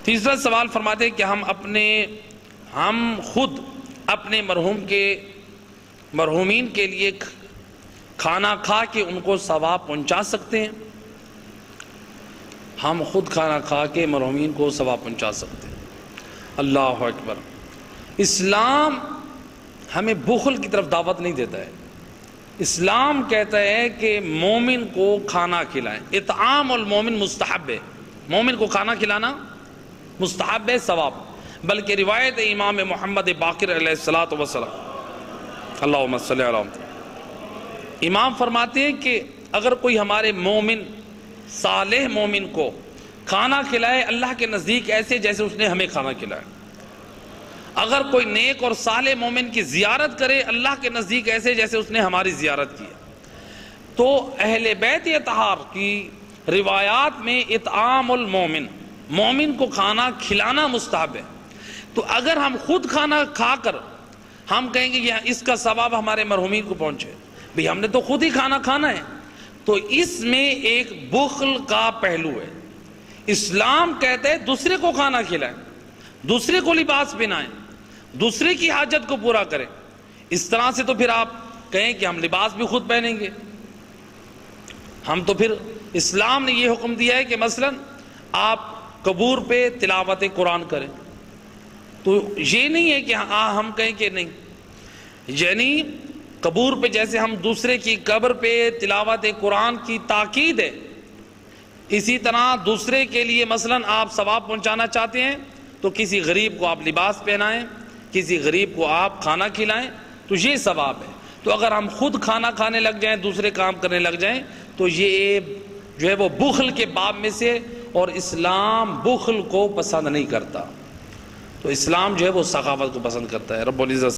تیسرا سوال فرماتے ہیں کہ ہم خود اپنے مرحومین کے لیے کھانا کھا کے ان کو ثواب پہنچا سکتے ہیں؟ ہم خود کھانا کھا کے مرحومین کو ثواب پہنچا سکتے ہیں۔ اللہ اکبر۔ اسلام ہمیں بخل کی طرف دعوت نہیں دیتا ہے۔ اسلام کہتا ہے کہ مومن کو کھانا کھلائیں۔ اطعام المومن مستحب ہے، مومن کو کھانا کھلانا مستحب ہے، ثواب۔ بلکہ روایت امام محمد باقر علیہ السلام، اللہم صلی علی محمد، امام فرماتے ہیں کہ اگر کوئی ہمارے مومن صالح مومن کو کھانا کھلائے اللہ کے نزدیک ایسے جیسے اس نے ہمیں کھانا کھلایا، اگر کوئی نیک اور صالح مومن کی زیارت کرے اللہ کے نزدیک ایسے جیسے اس نے ہماری زیارت کی، تو اہل بیت اطہار کی روایات میں اطعام المومن، مومن کو کھانا کھلانا مستحب ہے۔ تو اگر ہم خود کھانا کھا کر ہم کہیں گے کہ اس کا ثواب ہمارے مرحومین کو پہنچے، بھئی ہم نے تو خود ہی کھانا کھانا ہے، تو اس میں ایک بخل کا پہلو ہے۔ اسلام کہتے ہیں دوسرے کو کھانا کھلائیں، دوسرے کو لباس پہنائیں، دوسرے کی حاجت کو پورا کریں۔ اس طرح سے تو پھر آپ کہیں کہ ہم لباس بھی خود پہنیں گے، ہم تو پھر اسلام نے یہ حکم دیا ہے کہ مثلا آپ قبور پہ تلاوت قرآن کریں، تو یہ نہیں ہے کہ ہم کہیں کہ نہیں، یعنی قبور پہ جیسے ہم دوسرے کی قبر پہ تلاوت قرآن کی تاکید ہے، اسی طرح دوسرے کے لیے مثلا آپ ثواب پہنچانا چاہتے ہیں تو کسی غریب کو آپ لباس پہنائیں، کسی غریب کو آپ کھانا کھلائیں، تو یہ ثواب ہے۔ تو اگر ہم خود کھانا کھانے لگ جائیں، دوسرے کام کرنے لگ جائیں، تو یہ جو ہے وہ بخل کے باب میں سے، اور اسلام بخل کو پسند نہیں کرتا، تو اسلام جو ہے وہ سخاوت کو پسند کرتا ہے۔ رب العزت